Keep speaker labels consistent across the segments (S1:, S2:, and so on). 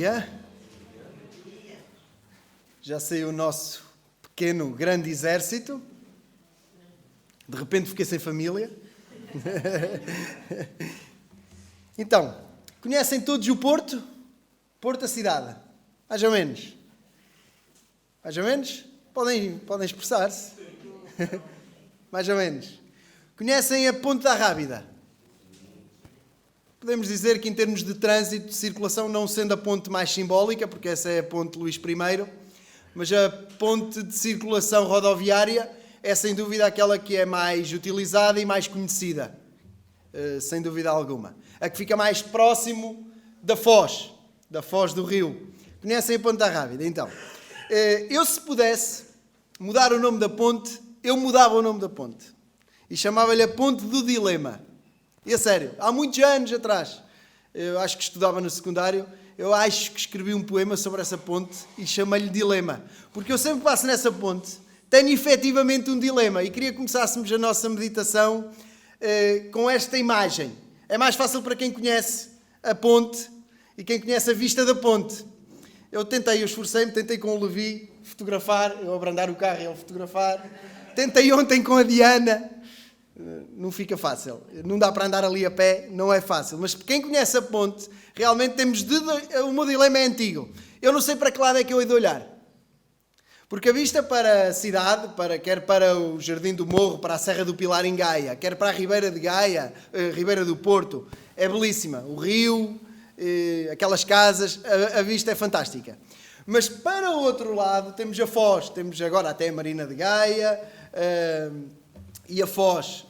S1: dia. Já saiu o nosso pequeno, grande exército. De repente fiquei sem família. Então, conhecem todos o Porto? Porto, a cidade. Mais ou menos. Mais ou menos? Podem expressar-se. Mais ou menos. Conhecem a Ponte da Rábida? Podemos dizer que em termos de trânsito, de circulação, não sendo a ponte mais simbólica, porque essa é a ponte Luís I, mas a ponte de circulação rodoviária é sem dúvida aquela que é mais utilizada e mais conhecida, sem dúvida alguma. A que fica mais próximo da Foz do Rio. Conhecem a Ponte da Rábida? Então, eu se pudesse mudar o nome da ponte, eu mudava o nome da ponte. E chamava-lhe a Ponte do Dilema. E a sério, há muitos anos atrás, eu acho que estudava no secundário, eu acho que escrevi um poema sobre essa ponte e chamei-lhe Dilema. Porque eu sempre passo nessa ponte, tenho efetivamente um dilema. E queria que começássemos a nossa meditação com esta imagem. É mais fácil para quem conhece a ponte e quem conhece a vista da ponte. Eu esforcei-me, tentei com o Levi fotografar, eu abrandar o carro e ele fotografar. Tentei ontem com a Diana. Não fica fácil. Não dá para andar ali a pé, não é fácil. Mas quem conhece a ponte, realmente o meu dilema é antigo. Eu não sei para que lado é que eu hei de olhar. Porque a vista para a cidade, quer para o Jardim do Morro, para a Serra do Pilar em Gaia, quer para a Ribeira de Gaia, Ribeira do Porto, é belíssima. O rio, aquelas casas, a vista é fantástica. Mas para o outro lado temos a Foz, temos agora até a Marina de Gaia, e a Foz,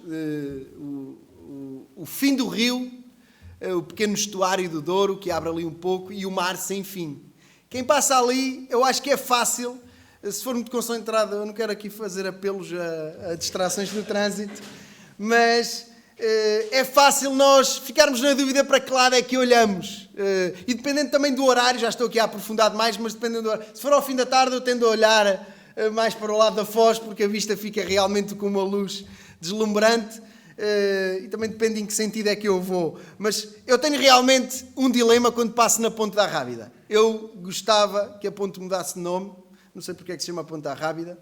S1: o fim do rio, o pequeno estuário do Douro, que abre ali um pouco, e o mar sem fim. Quem passa ali, eu acho que é fácil, se for muito concentrado, eu não quero aqui fazer apelos a distrações no trânsito, mas é fácil nós ficarmos na dúvida para que lado é que olhamos. E dependendo também do horário, já estou aqui a aprofundar mais, mas dependendo do horário, se for ao fim da tarde eu tendo a olhar mais para o lado da Foz, porque a vista fica realmente com uma luz deslumbrante, e também depende em que sentido é que eu vou. Mas eu tenho realmente um dilema quando passo na Ponte da Rábida. Eu gostava que a ponte mudasse de nome, não sei porque é que se chama Ponte da Rábida,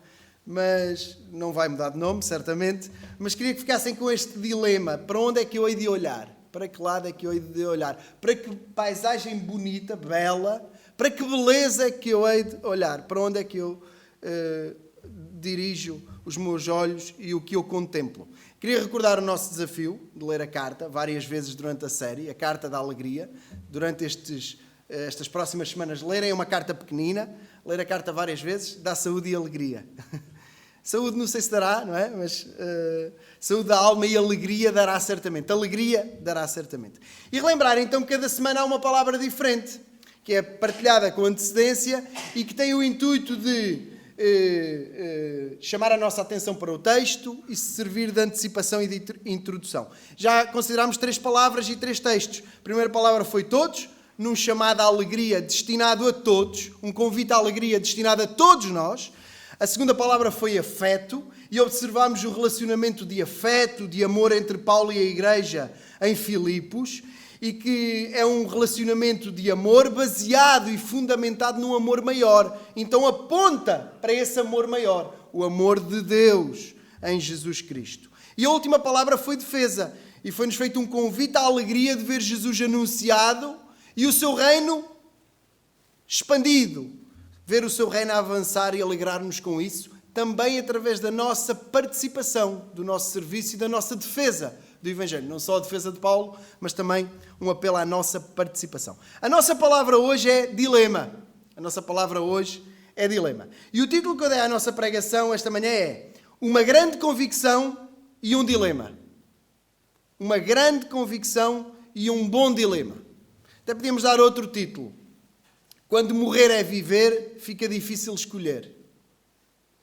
S1: mas não vai mudar de nome, certamente. Mas queria que ficassem com este dilema: para onde é que eu hei de olhar? Para que lado é que eu hei de olhar? Para que paisagem bonita, bela, para que beleza é que eu hei de olhar? Para onde é que eu dirijo os meus olhos e o que eu contemplo? Queria recordar o nosso desafio de ler a carta várias vezes durante a série, a Carta da Alegria. Durante estas próximas semanas, lerem uma carta pequenina, ler a carta várias vezes, dá saúde e alegria. Saúde não sei se dará, não é? Mas saúde da alma e alegria dará certamente. Alegria dará certamente. E relembrar então que cada semana há uma palavra diferente, que é partilhada com antecedência e que tem o intuito de chamar a nossa atenção para o texto e servir de antecipação e de introdução. Já considerámos 3 palavras e 3 textos. A primeira palavra foi todos, num chamado à alegria destinado a todos, um convite à alegria destinado a todos nós. A segunda palavra foi afeto, e observámos o relacionamento de afeto, de amor entre Paulo e a igreja em Filipos, e que é um relacionamento de amor baseado e fundamentado num amor maior. Então aponta para esse amor maior, o amor de Deus em Jesus Cristo. E a última palavra foi defesa, e foi-nos feito um convite à alegria de ver Jesus anunciado e o seu reino expandido. Ver o seu reino avançar e alegrar-nos com isso, também através da nossa participação, do nosso serviço e da nossa defesa do Evangelho. Não só a defesa de Paulo, mas também um apelo à nossa participação. A nossa palavra hoje é dilema. A nossa palavra hoje é dilema. E o título que eu dei à nossa pregação esta manhã é Uma grande convicção e um dilema. Uma grande convicção e um bom dilema. Até podíamos dar outro título. Quando morrer é viver, fica difícil escolher.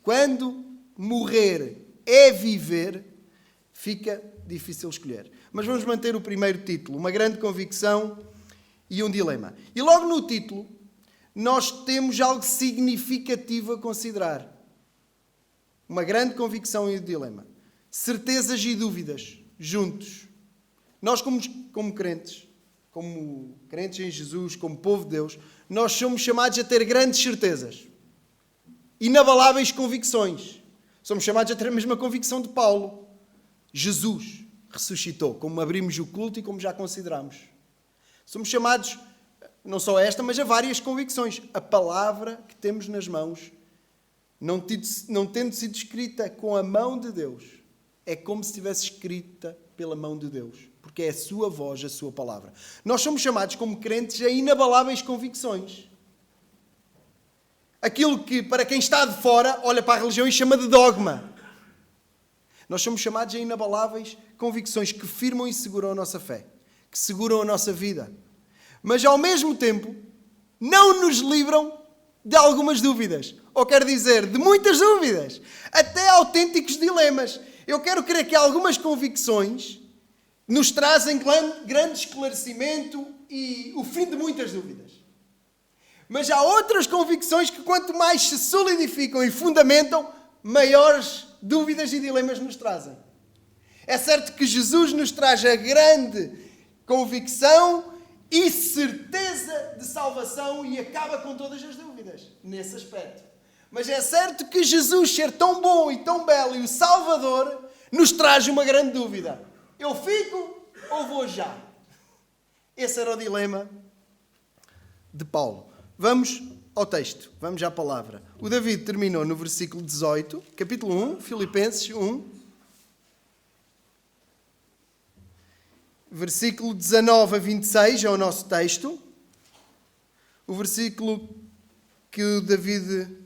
S1: Quando morrer é viver, fica difícil escolher. Mas vamos manter o primeiro título, uma grande convicção e um dilema. E logo no título, nós temos algo significativo a considerar. Uma grande convicção e um dilema. Certezas e dúvidas, juntos. Nós, como crentes, como crentes em Jesus, como povo de Deus, nós somos chamados a ter grandes certezas, inabaláveis convicções. Somos chamados a ter a mesma convicção de Paulo. Jesus ressuscitou, como abrimos o culto e como já consideramos. Somos chamados, não só a esta, mas a várias convicções. A palavra que temos nas mãos, não tendo sido escrita com a mão de Deus, é como se estivesse escrita pela mão de Deus, porque é a sua voz, a sua palavra. Nós somos chamados como crentes a inabaláveis convicções. Aquilo que, para quem está de fora, olha para a religião e chama de dogma. Nós somos chamados a inabaláveis convicções que firmam e seguram a nossa fé, que seguram a nossa vida. Mas, ao mesmo tempo, não nos livram de algumas dúvidas. Ou quer dizer, de muitas dúvidas. Até autênticos dilemas. Eu quero crer que algumas convicções nos trazem grande esclarecimento e o fim de muitas dúvidas. Mas há outras convicções que, quanto mais se solidificam e fundamentam, maiores dúvidas e dilemas nos trazem. É certo que Jesus nos traz a grande convicção e certeza de salvação e acaba com todas as dúvidas nesse aspecto. Mas é certo que Jesus ser tão bom e tão belo e o Salvador nos traz uma grande dúvida. Eu fico ou vou já? Esse era o dilema de Paulo. Vamos ao texto, vamos à palavra. O David terminou no versículo 18, capítulo 1, Filipenses 1. Versículo 19 a 26 é o nosso texto. O versículo que o David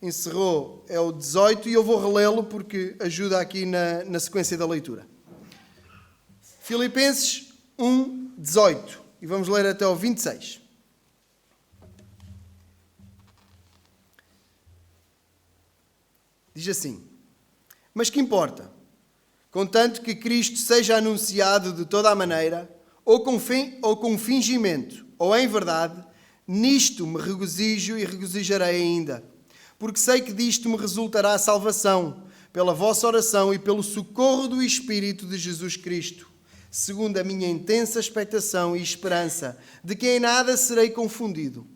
S1: encerrou é o 18 e eu vou relê-lo porque ajuda aqui na sequência da leitura. Filipenses 1, 18. E vamos ler até ao 26. Diz assim: mas que importa? Contanto que Cristo seja anunciado de toda a maneira, ou com fingimento, ou em verdade, nisto me regozijo e regozijarei ainda. Porque sei que disto me resultará a salvação, pela vossa oração e pelo socorro do Espírito de Jesus Cristo, segundo a minha intensa expectação e esperança, de que em nada serei confundido.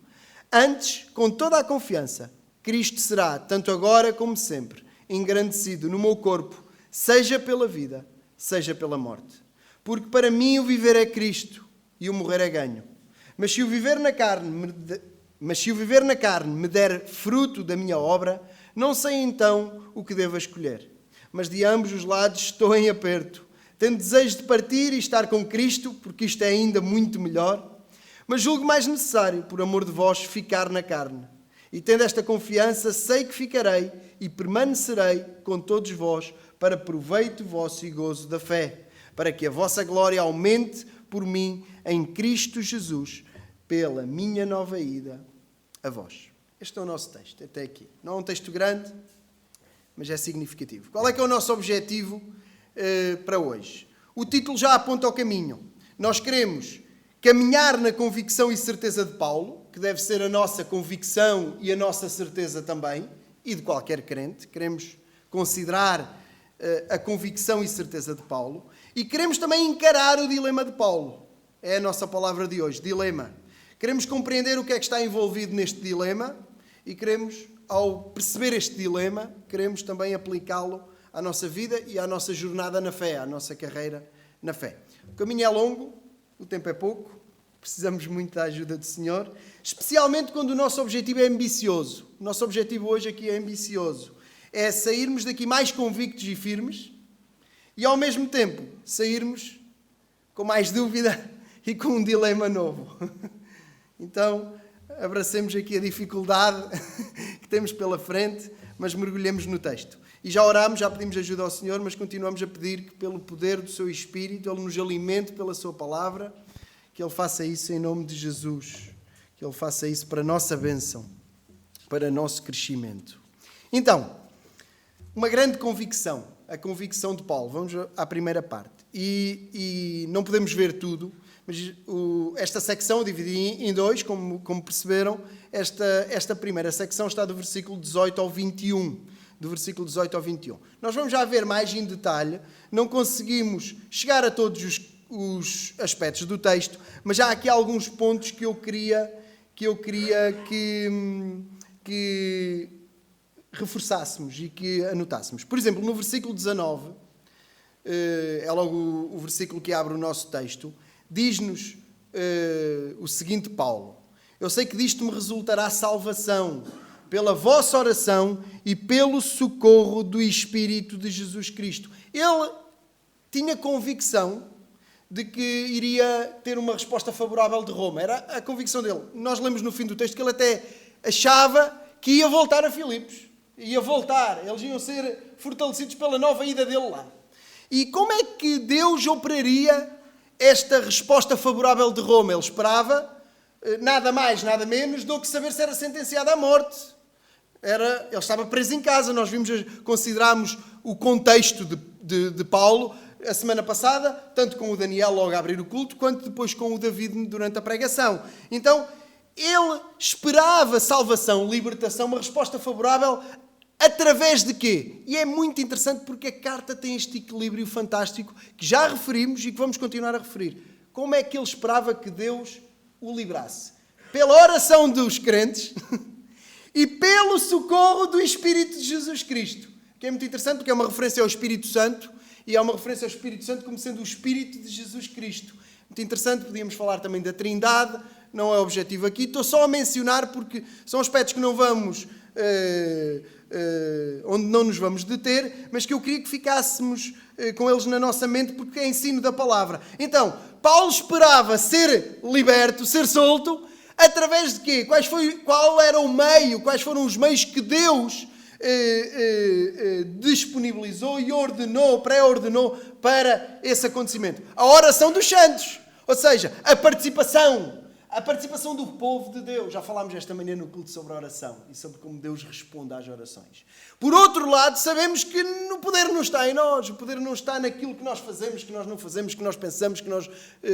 S1: Antes, com toda a confiança, Cristo será, tanto agora como sempre, engrandecido no meu corpo, seja pela vida, seja pela morte. Porque para mim o viver é Cristo e o morrer é ganho. Mas se o viver na carne me der fruto da minha obra, não sei então o que devo escolher. Mas de ambos os lados estou em aperto, tendo desejo de partir e estar com Cristo, porque isto é ainda muito melhor. Mas julgo mais necessário, por amor de vós, ficar na carne. E tendo esta confiança, sei que ficarei e permanecerei com todos vós, para proveito vosso e gozo da fé, para que a vossa glória aumente por mim em Cristo Jesus, pela minha nova ida a vós. Este é o nosso texto, até aqui. Não é um texto grande, mas é significativo. Qual é que é o nosso objetivo para hoje? O título já aponta ao caminho. Nós queremos caminhar na convicção e certeza de Paulo, que deve ser a nossa convicção e a nossa certeza também, e de qualquer crente. Queremos considerar a convicção e certeza de Paulo. E queremos também encarar o dilema de Paulo. É a nossa palavra de hoje, dilema. Queremos compreender o que é que está envolvido neste dilema e queremos, ao perceber este dilema, queremos também aplicá-lo à nossa vida e à nossa jornada na fé, à nossa carreira na fé. O caminho é longo, o tempo é pouco, precisamos muito da ajuda do Senhor, especialmente quando o nosso objetivo é ambicioso. O nosso objetivo hoje aqui é ambicioso. É sairmos daqui mais convictos e firmes e, ao mesmo tempo, sairmos com mais dúvida e com um dilema novo. Então, abracemos aqui a dificuldade que temos pela frente, mas mergulhemos no texto. E já oramos, já pedimos ajuda ao Senhor, mas continuamos a pedir que, pelo poder do seu Espírito, Ele nos alimente pela sua palavra, que Ele faça isso em nome de Jesus, que Ele faça isso para a nossa bênção, para o nosso crescimento. Então, uma grande convicção, a convicção de Paulo. Vamos à primeira parte. E não podemos ver tudo, mas esta secção eu dividi em dois, como perceberam. Esta primeira secção está do versículo 18 ao 21. Do versículo 18 ao 21. Nós vamos já ver mais em detalhe. Não conseguimos chegar a todos os aspectos do texto, mas já há aqui alguns pontos que eu queria que reforçássemos e que anotássemos. Por exemplo, no versículo 19, é logo o versículo que abre o nosso texto, diz-nos o seguinte, Paulo: eu sei que disto me resultará salvação, pela vossa oração e pelo socorro do Espírito de Jesus Cristo. Ele tinha convicção de que iria ter uma resposta favorável de Roma. Era a convicção dele. Nós lemos no fim do texto que ele até achava que ia voltar a Filipos. Ia voltar. Eles iam ser fortalecidos pela nova ida dele lá. E como é que Deus operaria esta resposta favorável de Roma? Ele esperava nada mais, nada menos do que saber se era sentenciado à morte. Ele estava preso em casa. Nós considerámos o contexto de Paulo a semana passada, tanto com o Daniel logo a abrir o culto, quanto depois com o David durante a pregação. Então, ele esperava salvação, libertação, uma resposta favorável através de quê? E é muito interessante porque a carta tem este equilíbrio fantástico que já referimos e que vamos continuar a referir. Como é que ele esperava que Deus o livrasse? Pela oração dos crentes e pelo socorro do Espírito de Jesus Cristo. Que é muito interessante porque é uma referência ao Espírito Santo e é uma referência ao Espírito Santo como sendo o Espírito de Jesus Cristo. Muito interessante, podíamos falar também da Trindade, não é objetivo aqui. Estou só a mencionar porque são aspectos que não vamos, onde não nos vamos deter, mas que eu queria que ficássemos com eles na nossa mente porque é ensino da palavra. Então, Paulo esperava ser liberto, ser solto, através de quê? Qual era o meio? Quais foram os meios que Deus disponibilizou e pré-ordenou para esse acontecimento? A oração dos santos, ou seja, a participação do povo de Deus. Já falámos esta manhã no culto sobre a oração e sobre como Deus responde às orações. Por outro lado, sabemos que o poder não está em nós, o poder não está naquilo que nós fazemos, que nós não fazemos, que nós pensamos, que nós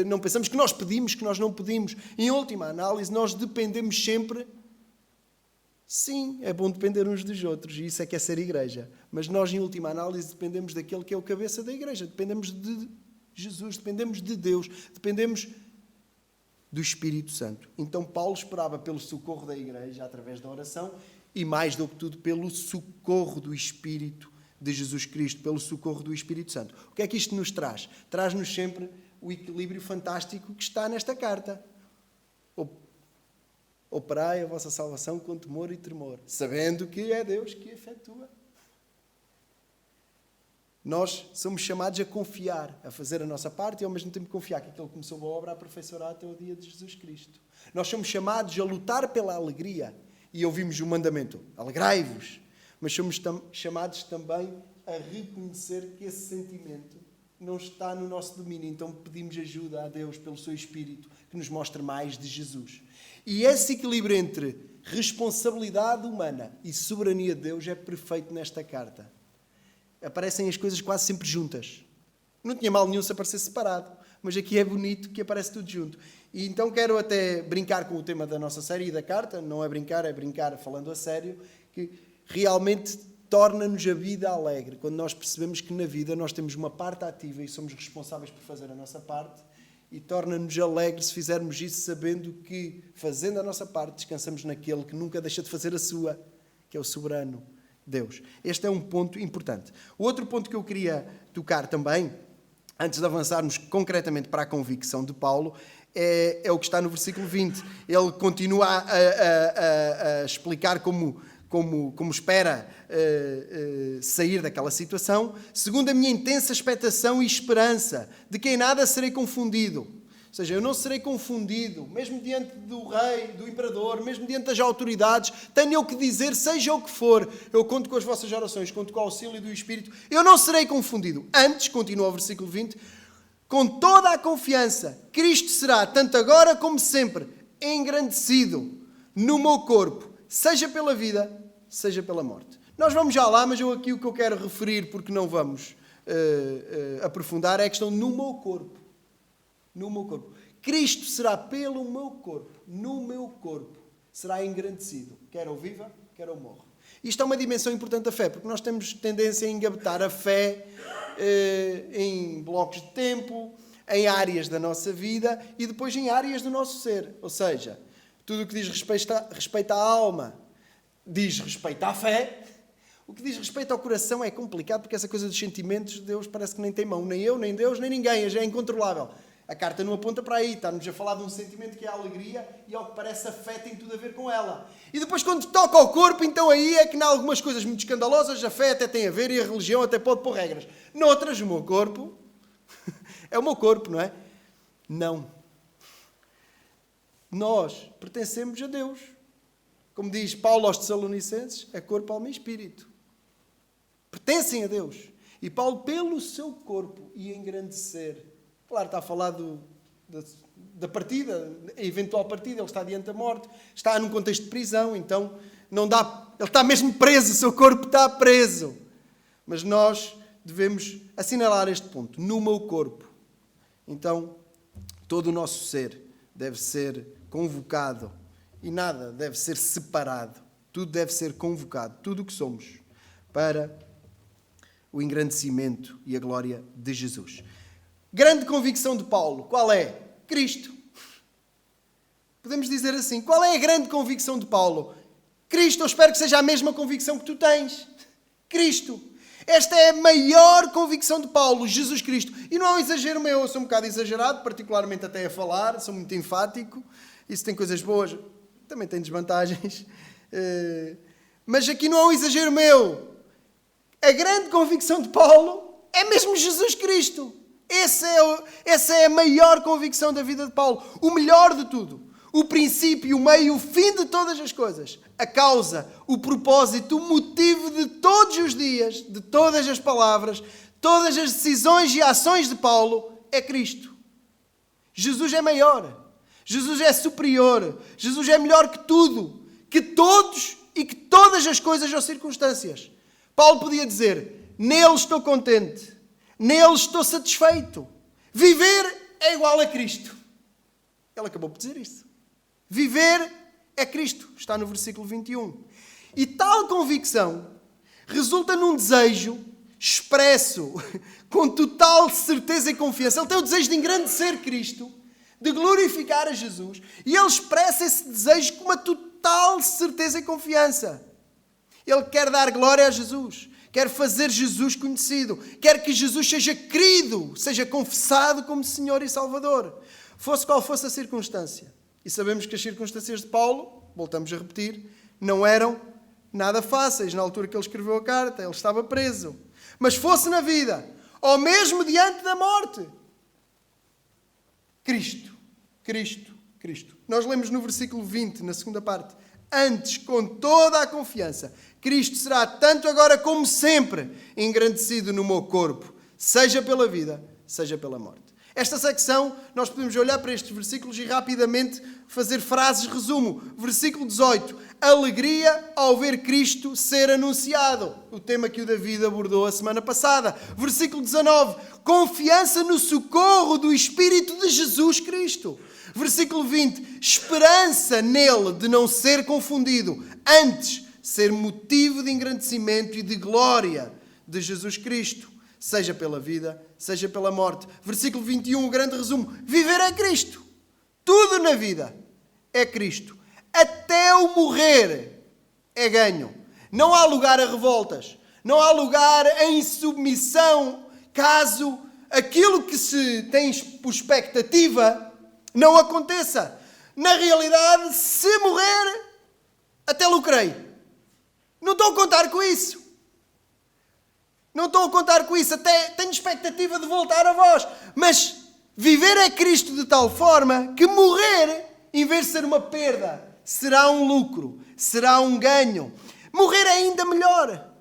S1: não pensamos, que nós pedimos, que nós não pedimos. Em última análise, nós dependemos sempre. Sim, é bom depender uns dos outros, e isso é que é ser igreja. Mas nós, em última análise, dependemos daquele que é o cabeça da igreja. Dependemos de Jesus, dependemos de Deus, dependemos do Espírito Santo. Então, Paulo esperava pelo socorro da igreja, através da oração, e mais do que tudo, pelo socorro do Espírito de Jesus Cristo, pelo socorro do Espírito Santo. O que é que isto nos traz? Traz-nos sempre o equilíbrio fantástico que está nesta carta. Operai a vossa salvação com temor e tremor, sabendo que é Deus que efetua. Nós somos chamados a confiar, a fazer a nossa parte e ao mesmo tempo confiar que aquele que começou a obra a aperfeiçoará até o dia de Jesus Cristo. Nós somos chamados a lutar pela alegria e ouvimos o mandamento, alegrai-vos, mas somos chamados também a reconhecer que esse sentimento não está no nosso domínio. Então pedimos ajuda a Deus pelo seu Espírito que nos mostre mais de Jesus. E esse equilíbrio entre responsabilidade humana e soberania de Deus é perfeito nesta carta. Aparecem as coisas quase sempre juntas. Não tinha mal nenhum se aparecesse separado, mas aqui é bonito que aparece tudo junto. E então quero até brincar com o tema da nossa série e da carta. Não é brincar falando a sério, que realmente torna-nos a vida alegre. Quando nós percebemos que na vida nós temos uma parte ativa e somos responsáveis por fazer a nossa parte, e torna-nos alegres se fizermos isso sabendo que, fazendo a nossa parte, descansamos naquele que nunca deixa de fazer a sua, que é o soberano Deus. Este é um ponto importante. O outro ponto que eu queria tocar também, antes de avançarmos concretamente para a convicção de Paulo, é o que está no versículo 20. Ele continua a explicar como espera sair daquela situação, segundo a minha intensa expectação e esperança, de que em nada serei confundido. Ou seja, eu não serei confundido, mesmo diante do rei, do imperador, mesmo diante das autoridades, tenho eu que dizer, seja o que for, eu conto com as vossas orações, conto com o auxílio do Espírito, eu não serei confundido. Antes, continua o versículo 20, com toda a confiança, Cristo será, tanto agora como sempre, engrandecido no meu corpo, seja pela vida, seja pela morte. Nós vamos já lá, mas aqui o que eu quero referir, porque não vamos aprofundar, é a questão no meu corpo. No meu corpo. Cristo será pelo meu corpo, no meu corpo, será engrandecido, quer eu viva, quer eu morra. Isto é uma dimensão importante da fé, porque nós temos tendência a engavetar a fé em blocos de tempo, em áreas da nossa vida e depois em áreas do nosso ser. Ou seja, tudo o que diz respeito à alma diz respeito à fé. O que diz respeito ao coração é complicado, porque essa coisa dos sentimentos, Deus parece que nem tem mão. Nem eu, nem Deus, nem ninguém. É incontrolável. A carta não aponta para aí. Está-nos a falar de um sentimento que é a alegria e, ao que parece, a fé tem tudo a ver com ela. E depois, quando toca ao corpo, então aí é que, em algumas coisas muito escandalosas, a fé até tem a ver e a religião até pode pôr regras. Noutras, o meu corpo é o meu corpo, não é? Não. Nós pertencemos a Deus. Como diz Paulo aos Tessalonicenses, é corpo, alma e espírito. Pertencem a Deus. E Paulo, pelo seu corpo, ia engrandecer. Claro, está a falar da partida, a eventual partida, ele está diante da morte, está num contexto de prisão, então não dá, ele está mesmo preso, o seu corpo está preso. Mas nós devemos assinalar este ponto, no meu corpo. Então, todo o nosso ser deve ser convocado e nada deve ser separado. Tudo deve ser convocado, tudo o que somos, para o engrandecimento e a glória de Jesus. Grande convicção de Paulo, qual é? Cristo. Podemos dizer assim, qual é a grande convicção de Paulo? Cristo, eu espero que seja a mesma convicção que tu tens. Cristo. Esta é a maior convicção de Paulo, Jesus Cristo. E não é um exagero meu, eu sou um bocado exagerado, particularmente até a falar, sou muito enfático. Isso tem coisas boas, também tem desvantagens. Mas aqui não é um exagero meu. A grande convicção de Paulo é mesmo Jesus Cristo. Essa é a maior convicção da vida de Paulo. O melhor de tudo. O princípio, o meio, o fim de todas as coisas. A causa, o propósito, o motivo de todos os dias, de todas as palavras, todas as decisões e ações de Paulo é Cristo. Jesus é maior. Jesus é superior. Jesus é melhor que tudo, que todos e que todas as coisas ou circunstâncias. Paulo podia dizer, nele estou contente. Nele estou satisfeito. Viver é igual a Cristo. Ele acabou por dizer isso. Viver é Cristo. Está no versículo 21. E tal convicção resulta num desejo expresso, com total certeza e confiança. Ele tem o desejo de engrandecer Cristo, de glorificar a Jesus. E ele expressa esse desejo com uma total certeza e confiança. Ele quer dar glória a Jesus. Quer fazer Jesus conhecido. Quer que Jesus seja querido, seja confessado como Senhor e Salvador. Fosse qual fosse a circunstância. E sabemos que as circunstâncias de Paulo, voltamos a repetir, não eram nada fáceis. Na altura que ele escreveu a carta, ele estava preso. Mas fosse na vida, ou mesmo diante da morte. Cristo, Cristo, Cristo. Nós lemos no versículo 20, na segunda parte. Antes, com toda a confiança, Cristo será tanto agora como sempre engrandecido no meu corpo, seja pela vida, seja pela morte. Esta secção, nós podemos olhar para estes versículos e rapidamente fazer frases resumo. Versículo 18. Alegria ao ver Cristo ser anunciado. O tema que o David abordou a semana passada. Versículo 19. Confiança no socorro do Espírito de Jesus Cristo. Versículo 20. Esperança nele de não ser confundido. Antes, ser motivo de engrandecimento e de glória de Jesus Cristo. Seja pela vida, seja pela morte. Versículo 21, o grande resumo. Viver é Cristo. Tudo na vida é Cristo. Até o morrer é ganho. Não há lugar a revoltas. Não há lugar a insubmissão caso aquilo que se tem por expectativa não aconteça. Na realidade, se morrer, até lucrei. Não estou a contar com isso. Não estou a contar com isso, até tenho expectativa de voltar a vós. Mas viver é Cristo de tal forma que morrer, em vez de ser uma perda, será um lucro, será um ganho. Morrer é ainda melhor.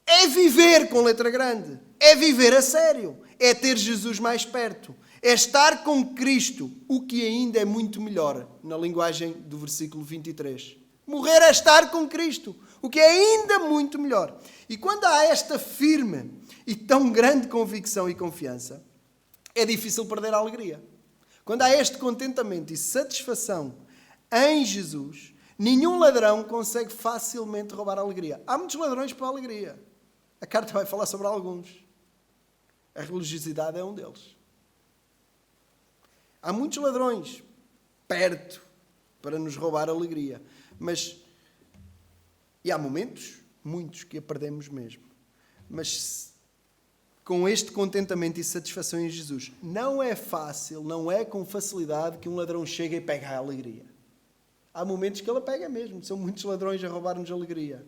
S1: É viver com letra grande. É viver a sério. É ter Jesus mais perto. É estar com Cristo, o que ainda é muito melhor, na linguagem do versículo 23. Morrer é estar com Cristo, o que é ainda muito melhor. E quando há esta firme e tão grande convicção e confiança, é difícil perder a alegria. Quando há este contentamento e satisfação em Jesus, nenhum ladrão consegue facilmente roubar a alegria. Há muitos ladrões para a alegria. A carta vai falar sobre alguns. A religiosidade é um deles. Há muitos ladrões perto para nos roubar a alegria. E há momentos, muitos, que a perdemos mesmo. Mas com este contentamento e satisfação em Jesus, não é fácil, não é com facilidade que um ladrão chega e pega a alegria. Há momentos que ele a pega mesmo. São muitos ladrões a roubar-nos a alegria.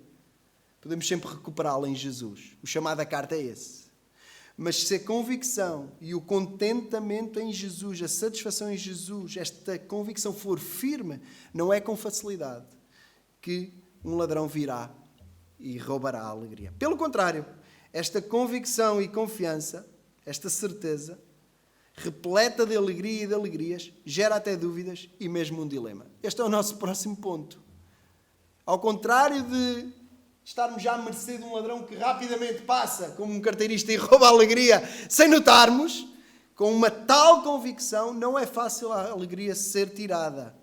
S1: Podemos sempre recuperá-la em Jesus. O chamado à carta é esse. Mas se a convicção e o contentamento em Jesus, a satisfação em Jesus, esta convicção for firme, não é com facilidade que um ladrão virá e roubará a alegria. Pelo contrário, esta convicção e confiança, esta certeza, repleta de alegria e de alegrias, gera até dúvidas e mesmo um dilema. Este é o nosso próximo ponto. Ao contrário de estarmos já à mercê de um ladrão que rapidamente passa como um carteirista e rouba a alegria sem notarmos, com uma tal convicção não é fácil a alegria ser tirada.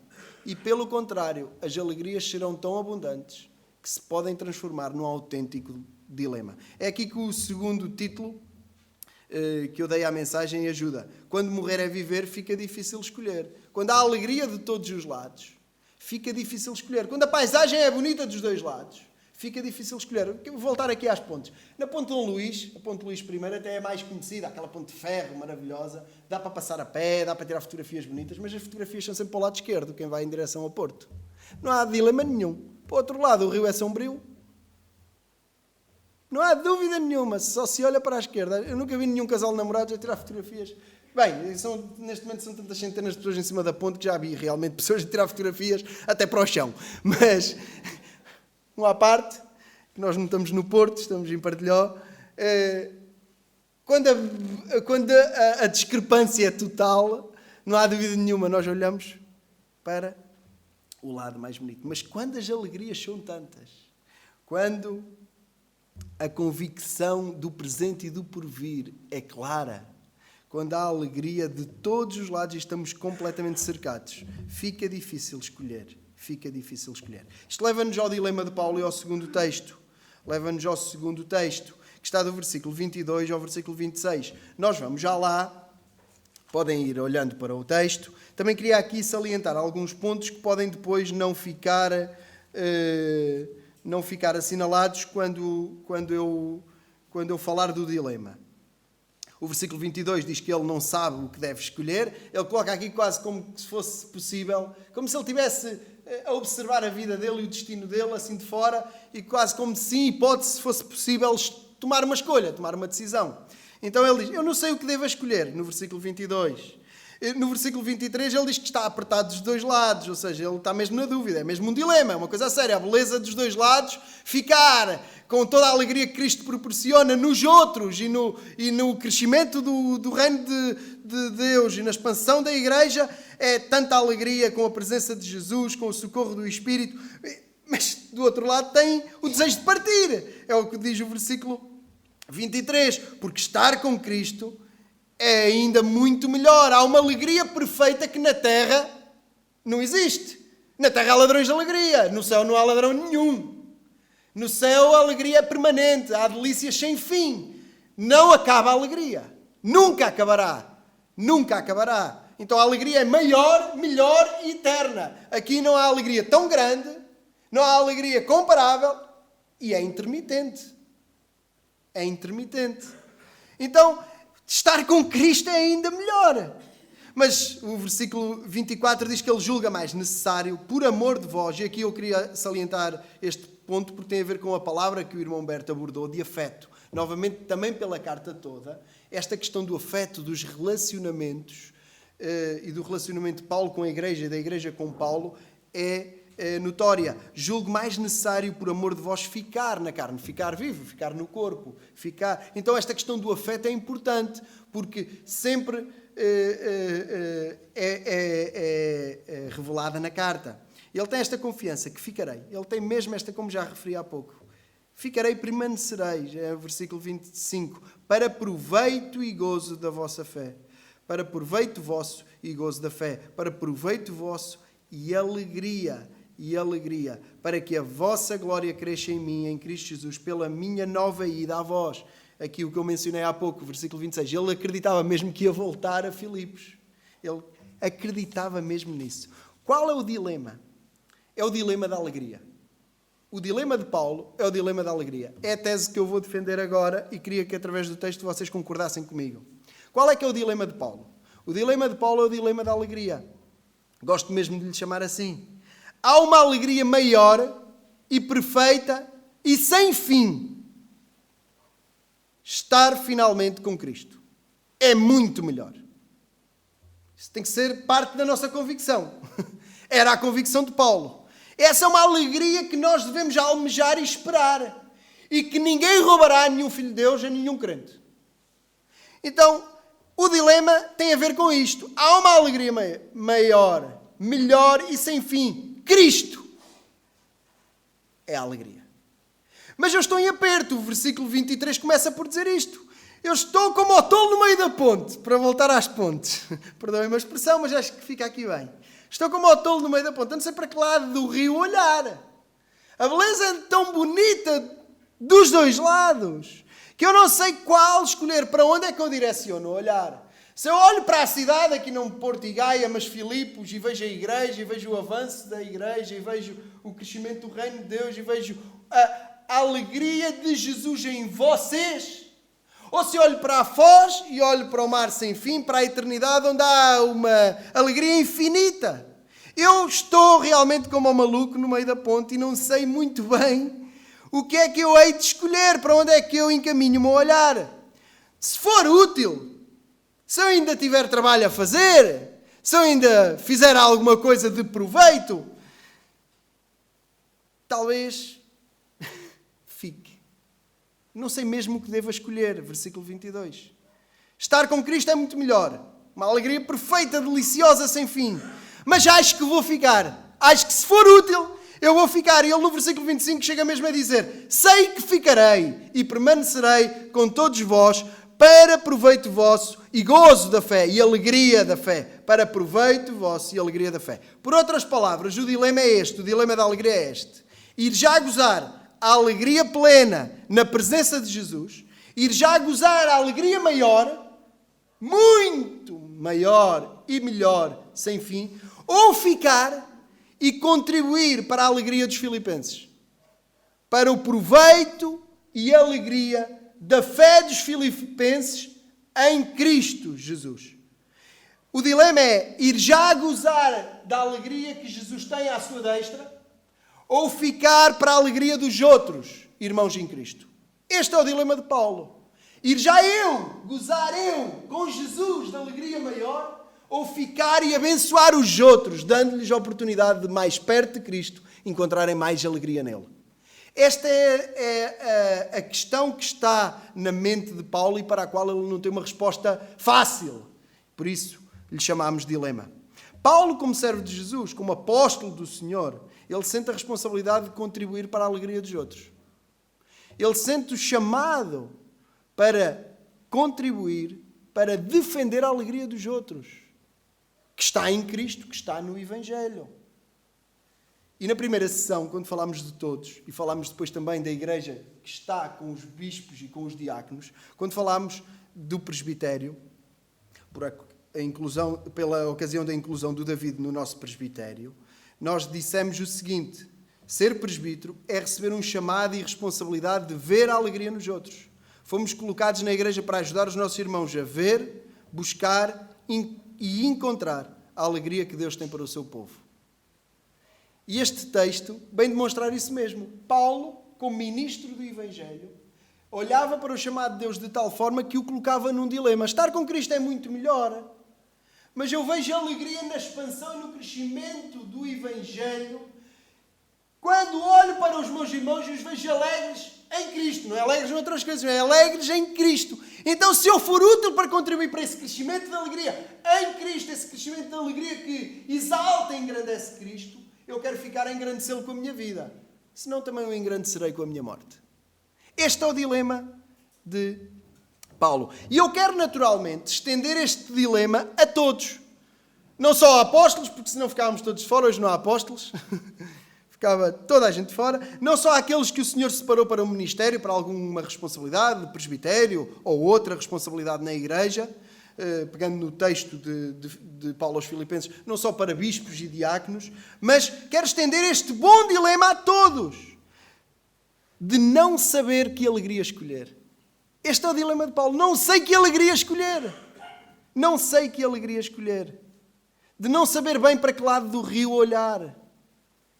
S1: E pelo contrário, as alegrias serão tão abundantes que se podem transformar num autêntico dilema. É aqui que o segundo título que eu dei à mensagem ajuda. Quando morrer é viver, fica difícil escolher. Quando há alegria de todos os lados, fica difícil escolher. Quando a paisagem é bonita dos dois lados, fica difícil escolher. Vou voltar aqui às pontes. Na Ponte Dom Luís, a Ponte Luís I até é mais conhecida, aquela ponte de ferro maravilhosa. Dá para passar a pé, dá para tirar fotografias bonitas, mas as fotografias são sempre para o lado esquerdo, quem vai em direção ao Porto. Não há dilema nenhum. Para o outro lado, o rio é sombrio. Não há dúvida nenhuma, só se olha para a esquerda. Eu nunca vi nenhum casal de namorados a tirar fotografias. Bem, neste momento são tantas centenas de pessoas em cima da ponte que já vi realmente pessoas a tirar fotografias até para o chão. Mas, uma à parte, que nós não estamos no Porto, estamos em Partilhó, quando a discrepância é total, não há dúvida nenhuma, nós olhamos para o lado mais bonito. Mas quando as alegrias são tantas, quando a convicção do presente e do porvir é clara, quando há alegria de todos os lados e estamos completamente cercados, fica difícil escolher. Fica difícil escolher. Isto leva-nos ao dilema de Paulo e ao segundo texto. Leva-nos ao segundo texto, que está do versículo 22 ao versículo 26. Nós vamos já lá, podem ir olhando para o texto. Também queria aqui salientar alguns pontos que podem depois não ficar assinalados quando eu falar do dilema. O versículo 22 diz que ele não sabe o que deve escolher. Ele coloca aqui quase como se fosse possível, como se ele tivesse a observar a vida dele e o destino dele assim de fora, e quase como se, em hipótese, fosse possível tomar uma escolha, tomar uma decisão. Então ele diz, eu não sei o que devo escolher, no versículo 22. No versículo 23 ele diz que está apertado dos dois lados, ou seja, ele está mesmo na dúvida, é mesmo um dilema, é uma coisa séria, a beleza dos dois lados, ficar com toda a alegria que Cristo proporciona nos outros e no crescimento do reino de Deus e na expansão da igreja, é tanta alegria com a presença de Jesus, com o socorro do Espírito, mas do outro lado tem o desejo de partir, é o que diz o versículo 23, porque estar com Cristo é ainda muito melhor. Há uma alegria perfeita que na terra não existe. Na terra há ladrões de alegria. No céu não há ladrão nenhum. No céu a alegria é permanente. Há delícias sem fim. Não acaba a alegria. Nunca acabará. Nunca acabará. Então a alegria é maior, melhor e eterna. Aqui não há alegria tão grande. Não há alegria comparável. E é intermitente. É intermitente. Então, estar com Cristo é ainda melhor. Mas o versículo 24 diz que ele julga mais necessário, por amor de vós, e aqui eu queria salientar este ponto porque tem a ver com a palavra que o irmão Humberto abordou, de afeto. Novamente, também pela carta toda, esta questão do afeto, dos relacionamentos, e do relacionamento de Paulo com a igreja e da igreja com Paulo, é notória. Julgo mais necessário, por amor de vós, ficar na carne, ficar vivo, ficar no corpo, ficar... Então esta questão do afeto é importante, porque sempre é revelada na carta. Ele tem esta confiança que ficarei. Ele tem mesmo esta, como já referi há pouco. Ficarei, permanecereis, é o versículo 25, para proveito e gozo da vossa fé. Para proveito vosso e gozo da fé. Para proveito vosso e alegria, para que a vossa glória cresça em mim, em Cristo Jesus, pela minha nova ida a vós. Aqui o que eu mencionei há pouco, versículo 26. Ele acreditava mesmo que ia voltar a Filipos. Ele acreditava mesmo nisso. Qual é o dilema? É o dilema da alegria. O dilema de Paulo é o dilema da alegria. É a tese que eu vou defender agora e queria que através do texto vocês concordassem comigo. Qual é que é o dilema de Paulo? O dilema de Paulo é o dilema da alegria. Gosto mesmo de lhe chamar assim. Há uma alegria maior e perfeita e sem fim. Estar finalmente com Cristo. É muito melhor. Isso tem que ser parte da nossa convicção. Era a convicção de Paulo. Essa é uma alegria que nós devemos almejar e esperar. E que ninguém roubará nenhum filho de Deus a nenhum crente. Então, o dilema tem a ver com isto. Há uma alegria maior, melhor e sem fim. Cristo é a alegria. Mas eu estou em aperto. O versículo 23 começa por dizer isto. Eu estou como o tolo no meio da ponte. Para voltar às pontes. Perdoem-me a expressão, mas acho que fica aqui bem. Estou como o tolo no meio da ponte. Eu não sei para que lado do rio olhar. A beleza é tão bonita dos dois lados que eu não sei qual escolher. Para onde é que eu direciono o olhar? Se eu olho para a cidade, aqui não Porto e Gaia, mas Filipos, e vejo a igreja, e vejo o avanço da igreja, e vejo o crescimento do reino de Deus, e vejo a alegria de Jesus em vocês. Ou se olho para a foz e olho para o mar sem fim, para a eternidade, onde há uma alegria infinita. Eu estou realmente como um maluco no meio da ponte e não sei muito bem o que é que eu hei de escolher, para onde é que eu encaminho o meu olhar. Se for útil, se eu ainda tiver trabalho a fazer, se eu ainda fizer alguma coisa de proveito, talvez fique. Não sei mesmo o que devo escolher. Versículo 22. Estar com Cristo é muito melhor. Uma alegria perfeita, deliciosa, sem fim. Mas acho que vou ficar. Acho que se for útil, eu vou ficar. E ele no versículo 25 chega mesmo a dizer: sei que ficarei e permanecerei com todos vós para proveito vosso e gozo da fé e alegria da fé. Para proveito vosso e alegria da fé. Por outras palavras, o dilema é este. O dilema da alegria é este. Ir já gozar a alegria plena na presença de Jesus, ir já gozar a alegria maior, muito maior e melhor, sem fim, ou ficar e contribuir para a alegria dos filipenses, para o proveito e alegria da fé dos filipenses em Cristo Jesus. O dilema é ir já gozar da alegria que Jesus tem à sua destra, ou ficar para a alegria dos outros, irmãos em Cristo. Este é o dilema de Paulo. Ir já eu, gozar eu com Jesus da alegria maior, ou ficar e abençoar os outros, dando-lhes a oportunidade de, mais perto de Cristo, encontrarem mais alegria nele. Esta é a questão que está na mente de Paulo e para a qual ele não tem uma resposta fácil. Por isso, lhe chamamos dilema. Paulo, como servo de Jesus, como apóstolo do Senhor, ele sente a responsabilidade de contribuir para a alegria dos outros. Ele sente o chamado para contribuir, para defender a alegria dos outros, que está em Cristo, que está no Evangelho. E na primeira sessão, quando falámos de todos, e falámos depois também da igreja que está com os bispos e com os diáconos, quando falámos do presbitério, pela ocasião da inclusão do David no nosso presbitério, nós dissemos o seguinte: ser presbítero é receber um chamado e responsabilidade de ver a alegria nos outros. Fomos colocados na igreja para ajudar os nossos irmãos a ver, buscar e encontrar a alegria que Deus tem para o seu povo. E este texto vem demonstrar isso mesmo. Paulo, como ministro do Evangelho, olhava para o chamado de Deus de tal forma que o colocava num dilema. Estar com Cristo é muito melhor, mas eu vejo alegria na expansão e no crescimento do Evangelho quando olho para os meus irmãos e os vejo alegres em Cristo. Não é alegres em outras coisas, é alegres em Cristo. Então, se eu for útil para contribuir para esse crescimento de alegria em Cristo, esse crescimento de alegria que exalta e engrandece Cristo, eu quero ficar a engrandecê-lo com a minha vida. Senão também o engrandecerei com a minha morte. Este é o dilema de Paulo. E eu quero naturalmente estender este dilema a todos. Não só a apóstolos, porque senão ficávamos todos fora. Hoje não há apóstolos. Ficava toda a gente fora. Não só àqueles que o Senhor separou para o ministério, para alguma responsabilidade, de presbitério ou outra responsabilidade na igreja. pegando no texto de Paulo aos Filipenses, não só para bispos e diáconos, mas quero estender este bom dilema a todos, de não saber que alegria escolher. Este é o dilema de Paulo. Não sei que alegria escolher. Não sei que alegria escolher. De não saber bem para que lado do rio olhar.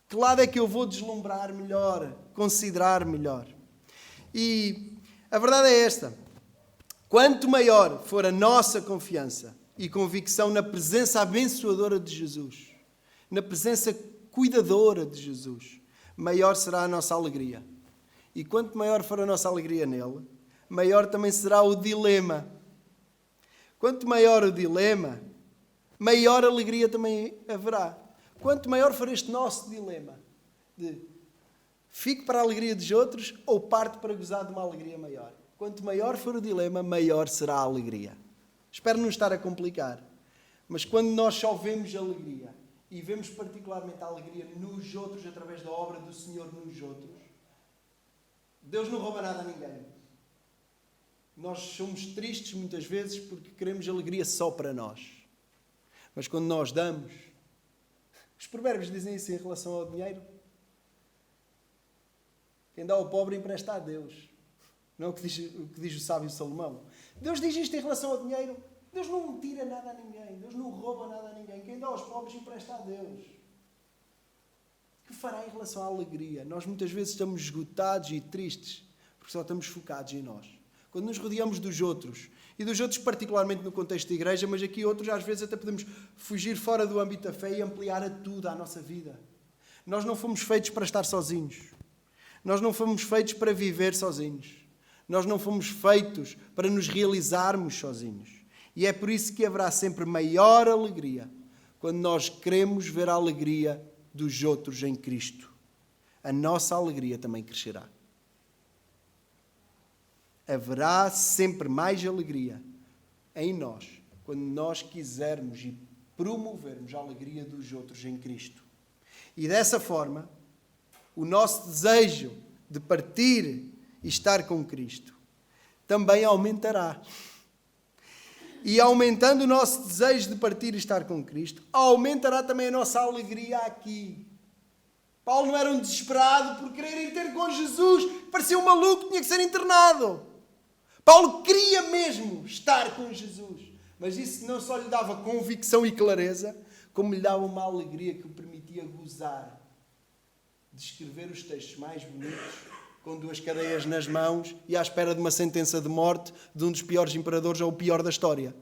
S1: Que lado é que eu vou deslumbrar melhor, considerar melhor. E a verdade é esta. Quanto maior for a nossa confiança e convicção na presença abençoadora de Jesus, na presença cuidadora de Jesus, maior será a nossa alegria. E quanto maior for a nossa alegria nele, maior também será o dilema. Quanto maior o dilema, maior alegria também haverá. Quanto maior for este nosso dilema, de fico para a alegria dos outros ou parto para gozar de uma alegria maior. Quanto maior for o dilema, maior será a alegria. Espero não estar a complicar, mas quando nós só vemos alegria e vemos particularmente a alegria nos outros, através da obra do Senhor nos outros, Deus não rouba nada a ninguém. Nós somos tristes muitas vezes porque queremos alegria só para nós. Mas quando nós damos... Os provérbios dizem isso em relação ao dinheiro. Quem dá ao pobre empresta a Deus. Não é o que diz o sábio Salomão. Deus diz isto em relação ao dinheiro. Deus não tira nada a ninguém. Deus não rouba nada a ninguém. Quem dá aos pobres empresta a Deus. O que fará em relação à alegria? Nós muitas vezes estamos esgotados e tristes porque só estamos focados em nós. Quando nos rodeamos dos outros, e dos outros particularmente no contexto da igreja, mas aqui outros às vezes até podemos fugir fora do âmbito da fé e ampliar a tudo a nossa vida. Nós não fomos feitos para estar sozinhos. Nós não fomos feitos para viver sozinhos. Nós não fomos feitos para nos realizarmos sozinhos. E é por isso que haverá sempre maior alegria quando nós queremos ver a alegria dos outros em Cristo. A nossa alegria também crescerá. Haverá sempre mais alegria em nós quando nós quisermos e promovermos a alegria dos outros em Cristo. E dessa forma, o nosso desejo de partir e estar com Cristo também aumentará. E aumentando o nosso desejo de partir e estar com Cristo, aumentará também a nossa alegria aqui. Paulo não era um desesperado por querer ir ter com Jesus. Parecia um maluco, tinha que ser internado. Paulo queria mesmo estar com Jesus. Mas isso não só lhe dava convicção e clareza, como lhe dava uma alegria que o permitia gozar de escrever os textos mais bonitos, com 2 cadeias nas mãos e à espera de uma sentença de morte de um dos piores imperadores ou o pior da história.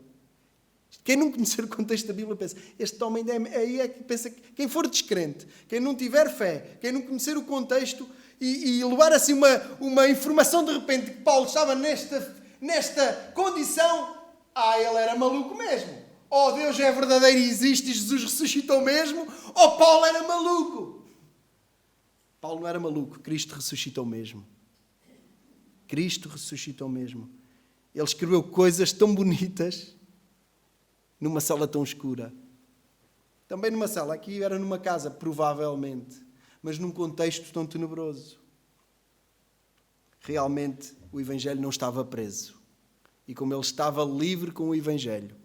S1: Quem não conhecer o contexto da Bíblia pensa, este homem é que pensa, quem for descrente, quem não tiver fé, quem não conhecer o contexto e levar assim uma informação de repente que Paulo estava nesta condição, ele era maluco mesmo. Ou Deus é verdadeiro e existe e Jesus ressuscitou mesmo, ou Paulo era maluco. Paulo não era maluco, Cristo ressuscitou mesmo. Cristo ressuscitou mesmo. Ele escreveu coisas tão bonitas numa cela tão escura. Também numa cela, aqui era numa casa, provavelmente, mas num contexto tão tenebroso. Realmente o Evangelho não estava preso. E como ele estava livre com o Evangelho,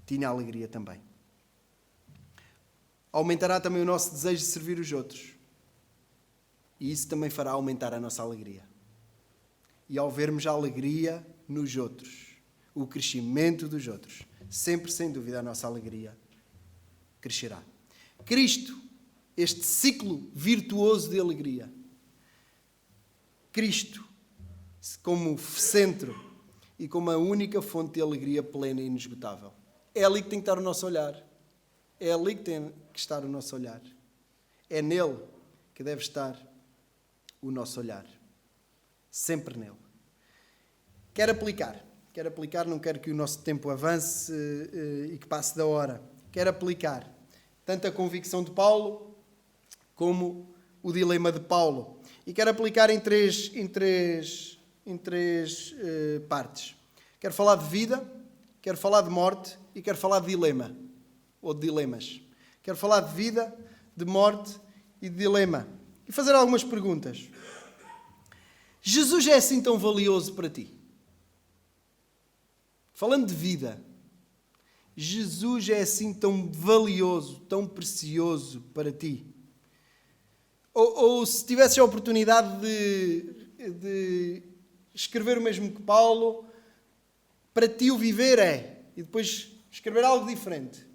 S1: tinha alegria também. Aumentará também o nosso desejo de servir os outros. E isso também fará aumentar a nossa alegria. E ao vermos a alegria nos outros, o crescimento dos outros, sempre, sem dúvida, a nossa alegria crescerá. Cristo, este ciclo virtuoso de alegria. Cristo, como centro e como a única fonte de alegria plena e inesgotável. É ali que tem que estar o nosso olhar. É ali que tem que estar o nosso olhar. É nele que deve estar o nosso olhar. Sempre nele. Quero aplicar, não quero que o nosso tempo avance e que passe da hora. Quero aplicar tanto a convicção de Paulo como o dilema de Paulo. E quero aplicar em três partes. Quero falar de vida, quero falar de morte e quero falar de dilema, ou de dilemas. Quero falar de vida, de morte e de dilema. E fazer algumas perguntas. Jesus é assim tão valioso para ti? falando de vida, Jesus é assim tão valioso, tão precioso para ti? Ou se tivesses a oportunidade de escrever o mesmo que Paulo, para ti o viver é, e depois escrever algo diferente.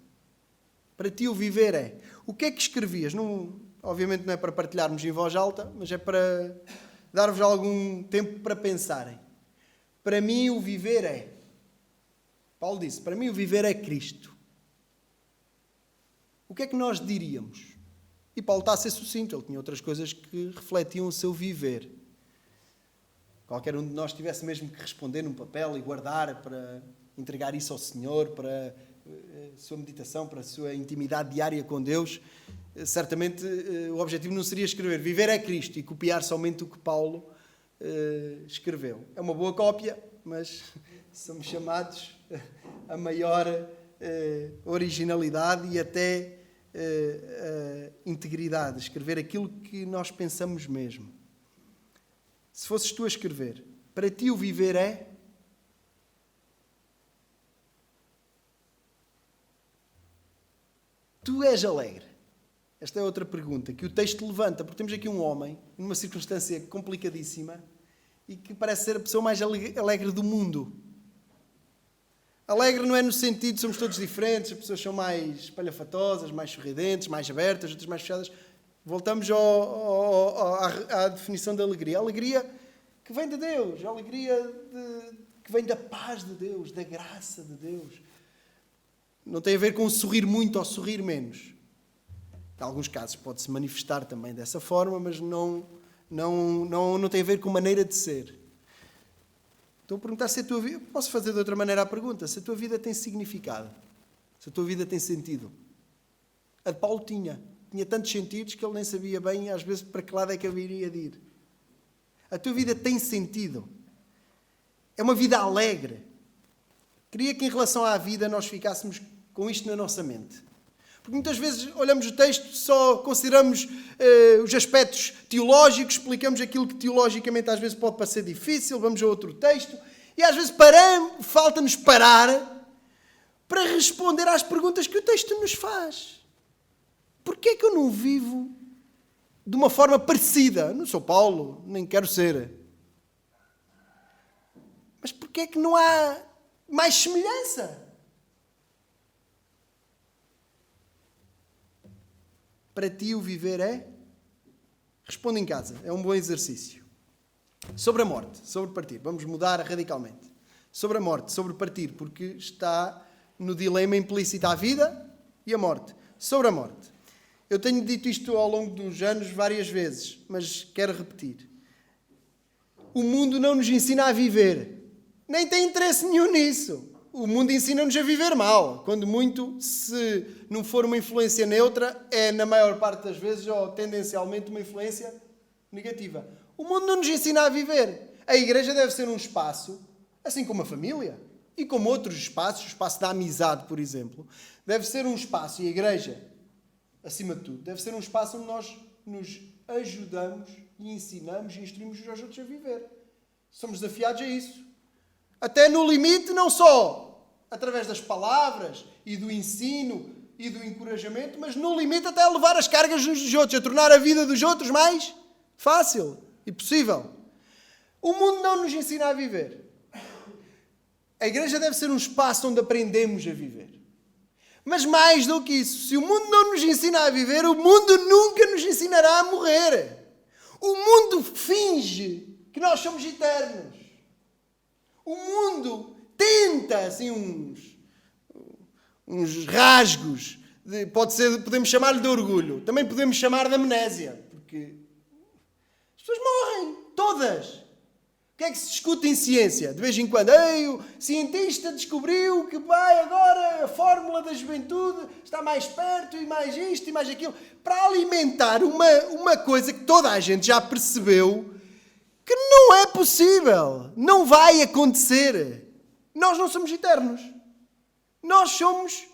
S1: Para ti o viver é. O que é que escrevias? Não, obviamente não é para partilharmos em voz alta, mas é para dar-vos algum tempo para pensarem. Para mim o viver é. Paulo disse, para mim o viver é Cristo. O que é que nós diríamos? E Paulo está a ser sucinto, ele tinha outras coisas que refletiam o seu viver. Qualquer um de nós tivesse mesmo que responder num papel e guardar para entregar isso ao Senhor, para a sua meditação, para a sua intimidade diária com Deus, certamente o objetivo não seria escrever viver é Cristo e copiar somente o que Paulo escreveu. É uma boa cópia, mas somos chamados a maior originalidade e até integridade, escrever aquilo que nós pensamos mesmo. Se fosses tu a escrever, para ti o viver é? Tu és alegre? Esta é outra pergunta que o texto levanta, porque temos aqui um homem, numa circunstância complicadíssima, e que parece ser a pessoa mais alegre do mundo. Alegre não é no sentido de somos todos diferentes, as pessoas são mais espalhafatosas, mais sorridentes, mais abertas, outras mais fechadas. Voltamos à definição de alegria. A alegria que vem de Deus, a alegria que vem da paz de Deus, da graça de Deus. Não tem a ver com sorrir muito ou sorrir menos. Em alguns casos pode-se manifestar também dessa forma, mas não tem a ver com maneira de ser. Estou a perguntar se a tua vida... Posso fazer de outra maneira a pergunta? Se a tua vida tem significado. Se a tua vida tem sentido. A de Paulo tinha. Tinha tantos sentidos que ele nem sabia bem, às vezes, para que lado é que haveria de ir. A tua vida tem sentido. É uma vida alegre. Queria que, em relação à vida, nós ficássemos com isto na nossa mente. Porque muitas vezes olhamos o texto, só consideramos os aspectos teológicos, explicamos aquilo que teologicamente às vezes pode parecer difícil, vamos a outro texto, e às vezes falta-nos parar para responder às perguntas que o texto nos faz. Porquê é que eu não vivo de uma forma parecida? Não sou Paulo, nem quero ser. Mas porquê é que não há mais semelhança? Para ti o viver é? Responde em casa, é um bom exercício. Sobre a morte, sobre partir, vamos mudar radicalmente. Sobre a morte, sobre partir, porque está no dilema implícito a vida e a morte. Sobre a morte. Eu tenho dito isto ao longo dos anos várias vezes, mas quero repetir. O mundo não nos ensina a viver. Nem tem interesse nenhum nisso. O mundo ensina-nos a viver mal. Quando muito, se não for uma influência neutra, é na maior parte das vezes ou tendencialmente uma influência negativa. O mundo não nos ensina a viver. A igreja deve ser um espaço, assim como a família, e como outros espaços, o espaço da amizade, por exemplo, deve ser um espaço, e a igreja, acima de tudo, deve ser um espaço onde nós nos ajudamos e ensinamos e instruímos uns aos outros a viver. Somos desafiados a isso. Até no limite, não só através das palavras e do ensino e do encorajamento, mas no limite até a levar as cargas uns dos outros, a tornar a vida dos outros mais fácil e possível. O mundo não nos ensina a viver. A igreja deve ser um espaço onde aprendemos a viver. Mas mais do que isso, se o mundo não nos ensina a viver, o mundo nunca nos ensinará a morrer. O mundo finge que nós somos eternos. O mundo tenta, assim, uns rasgos, podemos chamar-lhe de orgulho, também podemos chamar de amnésia, porque as pessoas morrem, todas. O que é que se discute em ciência? De vez em quando, o cientista descobriu que agora a fórmula da juventude está mais perto e mais isto e mais aquilo, para alimentar uma coisa que toda a gente já percebeu que não é possível, não vai acontecer. Nós não somos eternos. Nós somos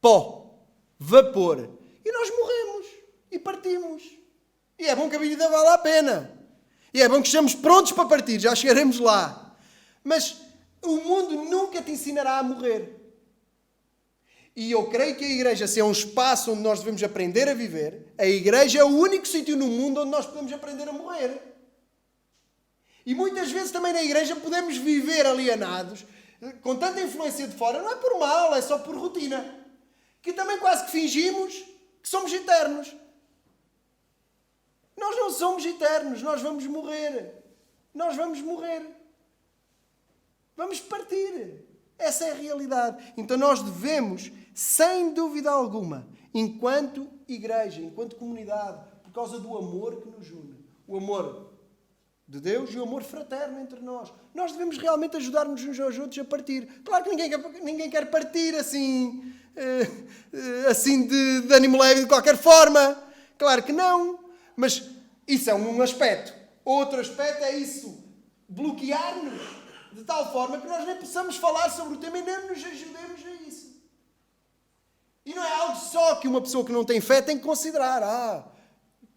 S1: pó, vapor. E nós morremos e partimos. E é bom que a vida vale a pena. E é bom que estejamos prontos para partir, já chegaremos lá. Mas O mundo nunca te ensinará a morrer. E eu creio que a igreja, se é um espaço onde nós devemos aprender a viver, a igreja é o único sítio no mundo onde nós podemos aprender a morrer. E muitas vezes também na igreja podemos viver alienados, com tanta influência de fora, não é por mal, é só por rotina. Que também quase que fingimos que somos eternos. Nós não somos eternos, nós vamos morrer. Nós vamos morrer. Vamos partir. Essa é a realidade. Então nós devemos, sem dúvida alguma, enquanto igreja, enquanto comunidade, por causa do amor que nos une, o amor de Deus e o amor fraterno entre nós, nós devemos realmente ajudar-nos uns aos outros a partir. Claro que ninguém quer partir assim, assim de ânimo leve de qualquer forma. Claro que não. Mas isso é um aspecto. Outro aspecto é isso. Bloquear-nos de tal forma que nós nem possamos falar sobre o tema e nem nos ajudemos a isso. E não é algo só que uma pessoa que não tem fé tem que considerar.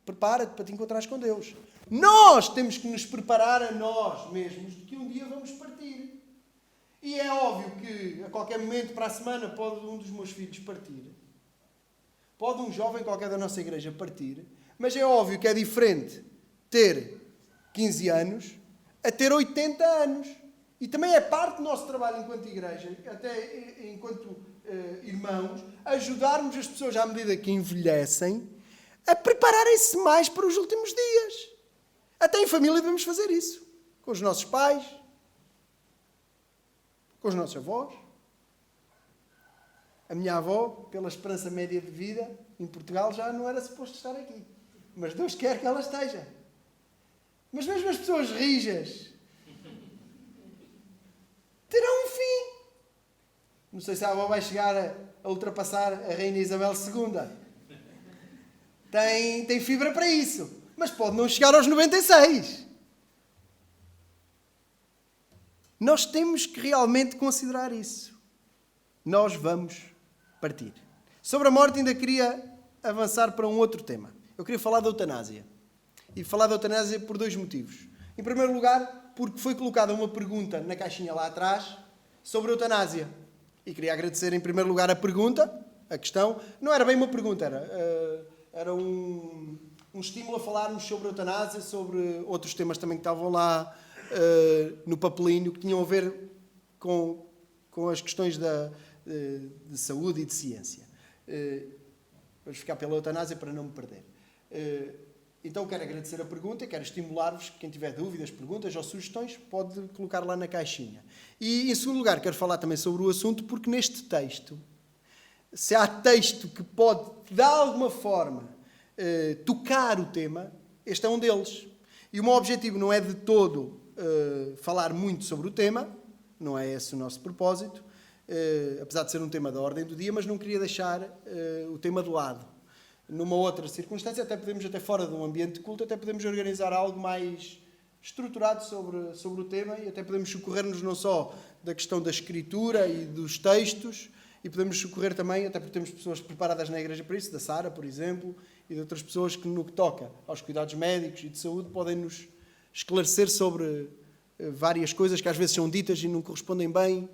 S1: Prepara-te para te encontrares com Deus. Nós temos que nos preparar a nós mesmos de que um dia vamos partir. E é óbvio que a qualquer momento para a semana pode um dos meus filhos partir. Pode um jovem qualquer da nossa igreja partir. Mas é óbvio que é diferente ter 15 anos a ter 80 anos. E também é parte do nosso trabalho enquanto igreja, até enquanto irmãos, ajudarmos as pessoas à medida que envelhecem a prepararem-se mais para os últimos dias. Até em família devemos fazer isso. Com os nossos pais, com os nossos avós. A minha avó, pela esperança média de vida, em Portugal já não era suposto estar aqui. Mas Deus quer que ela esteja. Mas mesmo as pessoas rijas terão um fim. Não sei se a avó vai chegar a ultrapassar a Rainha Isabel II. Tem fibra para isso. Mas pode não chegar aos 96. Nós temos que realmente considerar isso. Nós vamos partir. Sobre a morte ainda queria avançar para um outro tema. Eu queria falar da eutanásia. E falar da eutanásia por dois motivos. Em primeiro lugar, porque foi colocada uma pergunta na caixinha lá atrás sobre a eutanásia. E queria agradecer em primeiro lugar a pergunta, a questão. Não era bem uma pergunta, era um estímulo a falarmos sobre a eutanásia, sobre outros temas também que estavam lá no papelinho, que tinham a ver com as questões de saúde e de ciência. Vamos ficar pela eutanásia para não me perder. Então quero agradecer a pergunta, quero estimular-vos, quem tiver dúvidas, perguntas ou sugestões, pode colocar lá na caixinha. E em segundo lugar, quero falar também sobre o assunto, porque neste texto, se há texto que pode, de alguma forma, tocar o tema, este é um deles. E o meu objetivo não é de todo falar muito sobre o tema, não é esse o nosso propósito, apesar de ser um tema da ordem do dia, mas não queria deixar o tema de lado. Numa outra circunstância, até fora de um ambiente de culto, até podemos organizar algo mais estruturado sobre o tema e até podemos socorrer-nos não só da questão da escritura e dos textos, e podemos socorrer também, até porque temos pessoas preparadas na igreja para isso, da Sara, por exemplo, e de outras pessoas que, no que toca aos cuidados médicos e de saúde, podem nos esclarecer sobre várias coisas que às vezes são ditas e não correspondem bem,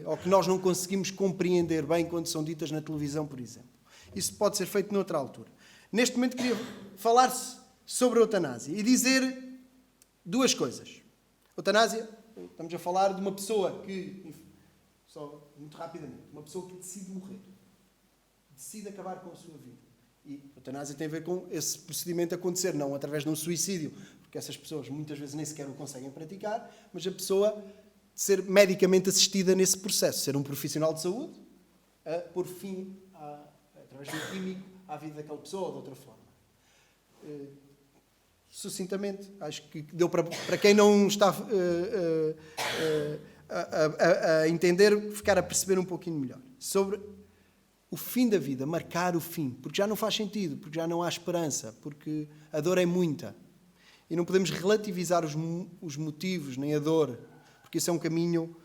S1: ou que nós não conseguimos compreender bem quando são ditas na televisão, por exemplo. Isso pode ser feito noutra altura. Neste momento queria falar-se sobre a eutanásia e dizer duas coisas. Eutanásia, estamos a falar de uma pessoa que, só muito rapidamente, uma pessoa que decide morrer. Decide acabar com a sua vida. E a eutanásia tem a ver com esse procedimento acontecer, não através de um suicídio, porque essas pessoas muitas vezes nem sequer o conseguem praticar, mas a pessoa ser medicamente assistida nesse processo, ser um profissional de saúde, a pôr fim através de um químico, à vida daquela pessoa ou de outra forma. Sucintamente, acho que deu para quem não está a entender, ficar a perceber um pouquinho melhor. Sobre o fim da vida, marcar o fim, porque já não faz sentido, porque já não há esperança, porque a dor é muita. E não podemos relativizar os motivos, nem a dor, porque isso é um caminho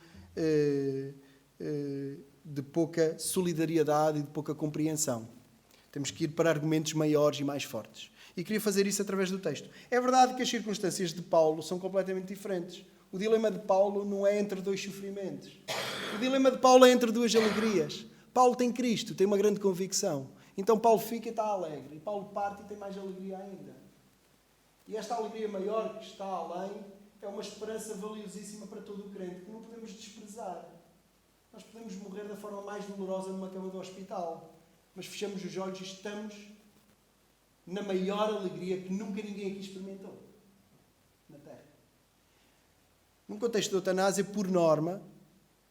S1: de pouca solidariedade e de pouca compreensão. Temos que ir para argumentos maiores e mais fortes. E queria fazer isso através do texto. É verdade que as circunstâncias de Paulo são completamente diferentes. o dilema de Paulo não é entre dois sofrimentos. O dilema de Paulo é entre duas alegrias. Paulo tem Cristo, tem uma grande convicção. Então Paulo fica e está alegre. E Paulo parte e tem mais alegria ainda. E esta alegria maior que está além é uma esperança valiosíssima para todo o crente, que não podemos desprezar. Nós podemos morrer da forma mais dolorosa numa cama do hospital, mas fechamos os olhos e estamos na maior alegria que nunca ninguém aqui experimentou na Terra. Num contexto de eutanásia, por norma,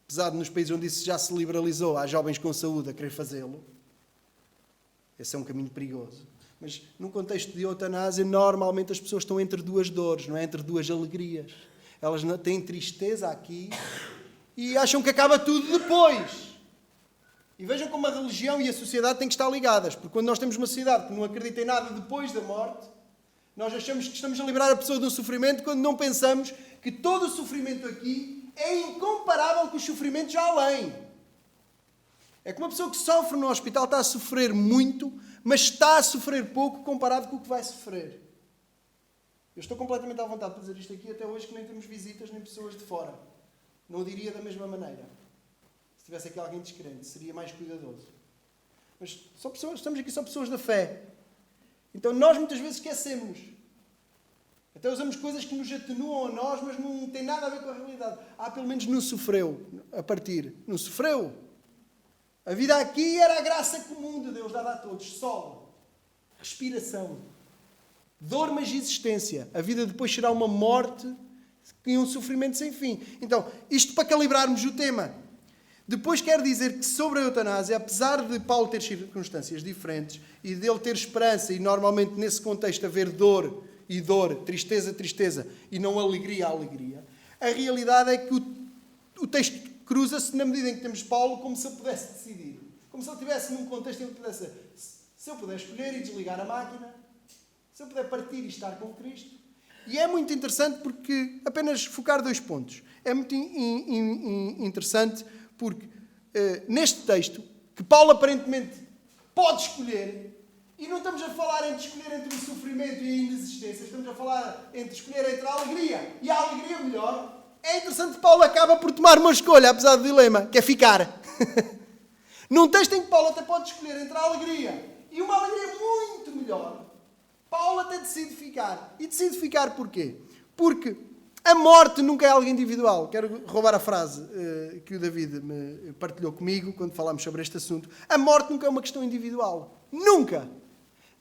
S1: apesar de nos países onde isso já se liberalizou, há jovens com saúde a querer fazê-lo, esse é um caminho perigoso. Mas num contexto de eutanásia, normalmente as pessoas estão entre duas dores, não é? Entre duas alegrias. Elas têm tristeza aqui e acham que acaba tudo depois. E vejam como a religião e a sociedade têm que estar ligadas. Porque quando nós temos uma sociedade que não acredita em nada depois da morte, nós achamos que estamos a livrar a pessoa de um sofrimento quando não pensamos que todo o sofrimento aqui é incomparável com os sofrimentos já além. É que uma pessoa que sofre no hospital está a sofrer muito, mas está a sofrer pouco comparado com o que vai sofrer. Eu estou completamente à vontade de dizer isto aqui, até hoje que nem temos visitas nem pessoas de fora. Não o diria da mesma maneira. Se tivesse aqui alguém descrente, seria mais cuidadoso. Mas só pessoas, estamos aqui só pessoas da fé. Então nós muitas vezes esquecemos. Até usamos coisas que nos atenuam a nós, mas não tem nada a ver com a realidade. Pelo menos não sofreu a partir. Não sofreu. A vida aqui era a graça comum de Deus dada a todos. Sol, respiração, dor, mas existência. A vida depois será uma morte e um sofrimento sem fim. Então, isto para calibrarmos o tema. Depois quer dizer que sobre a eutanásia, apesar de Paulo ter circunstâncias diferentes e dele ter esperança e normalmente nesse contexto haver dor e dor, tristeza, tristeza e não alegria, alegria, a realidade é que o texto cruza-se na medida em que temos Paulo como se ele pudesse decidir. Como se ele estivesse num contexto em que pudesse, se eu puder escolher e desligar a máquina, se eu puder partir e estar com Cristo. E é muito interessante porque, apenas focar 2 pontos, é muito interessante porque neste texto, que Paulo aparentemente pode escolher, e não estamos a falar entre escolher entre o sofrimento e a inexistência, estamos a falar entre escolher entre a alegria e a alegria melhor. É interessante que Paulo acaba por tomar uma escolha, apesar do dilema, que é ficar. Num texto em que Paulo até pode escolher entre a alegria e uma alegria muito melhor, Paulo até decide ficar. E decide ficar porquê? Porque a morte nunca é algo individual. Quero roubar a frase que o David me partilhou comigo quando falámos sobre este assunto. A morte nunca é uma questão individual. Nunca.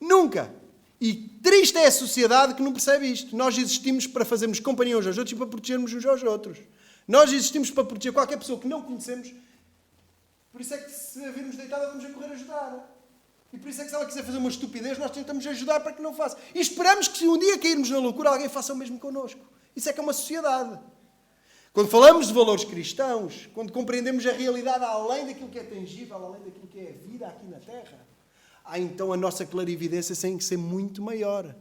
S1: Nunca. E triste é a sociedade que não percebe isto. Nós existimos para fazermos companhia uns aos outros e para protegermos uns aos outros. Nós existimos para proteger qualquer pessoa que não conhecemos. Por isso é que se a virmos deitada vamos a correr ajudar. E por isso é que se ela quiser fazer uma estupidez, nós tentamos ajudar para que não faça. E esperamos que se um dia cairmos na loucura, alguém faça o mesmo connosco. Isso é que é uma sociedade. Quando falamos de valores cristãos, quando compreendemos a realidade além daquilo que é tangível, além daquilo que é a vida aqui na Terra, então a nossa clarividência tem que ser muito maior.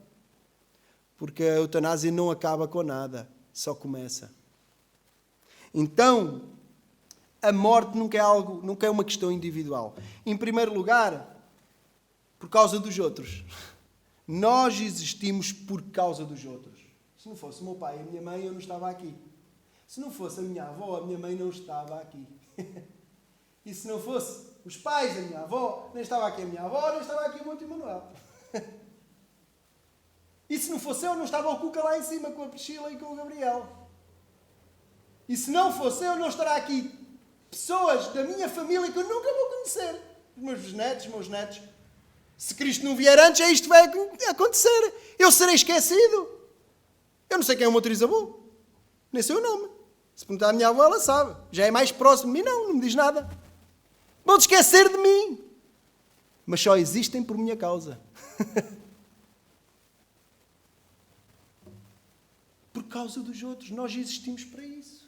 S1: Porque a eutanásia não acaba com nada, só começa. Então, a morte nunca é uma questão individual. Em primeiro lugar, por causa dos outros. Nós existimos por causa dos outros. Se não fosse o meu pai e a minha mãe, eu não estava aqui. Se não fosse a minha avó, a minha mãe não estava aqui. E se não fosse os pais da minha avó, nem estava aqui a minha avó, nem estava aqui o meu tio Manuel. E se não fosse eu, não estava o Cuca lá em cima com a Priscila e com o Gabriel. E se não fosse eu, não estará aqui pessoas da minha família que eu nunca vou conhecer. Os meus netos. Se Cristo não vier antes, isto que vai acontecer. Eu serei esquecido. Eu não sei quem é o meu trisavô. Nem sei o nome. Se perguntar à minha avó, ela sabe. Já é mais próximo de mim, não me diz nada. Vão-te esquecer de mim. Mas só existem por minha causa. Por causa dos outros. Nós existimos para isso.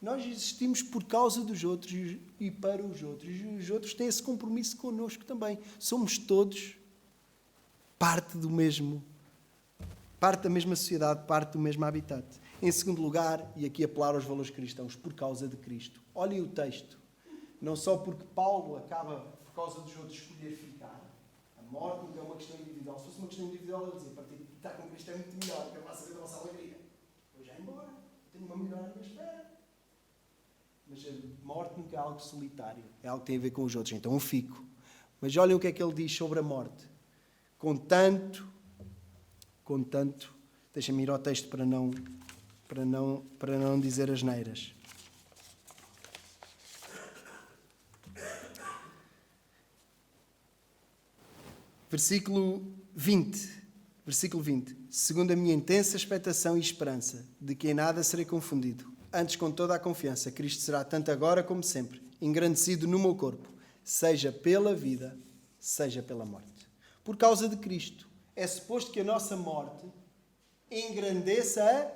S1: Nós existimos por causa dos outros e para os outros. E os outros têm esse compromisso connosco também. Somos todos parte da mesma sociedade, parte do mesmo habitat. Em segundo lugar, e aqui apelar aos valores cristãos, por causa de Cristo. Olhem o texto. Não só porque Paulo acaba, por causa dos outros, escolher ficar. A morte não é uma questão individual. Se fosse uma questão individual, ele dizia, estar com Cristo é muito melhor, porque eu vou saber da vossa alegria. Eu já embora. tenho uma melhor à minha espera. Mas a morte nunca é algo solitário. É algo que tem a ver com os outros. Então eu fico. Mas olhem o que é que ele diz sobre a morte. Contanto, deixa-me ir ao texto para não dizer asneiras. Versículo 20. Segundo a minha intensa expectação e esperança, de que em nada serei confundido, antes com toda a confiança, Cristo será tanto agora como sempre, engrandecido no meu corpo, seja pela vida, seja pela morte. Por causa de Cristo, é suposto que a nossa morte engrandeça a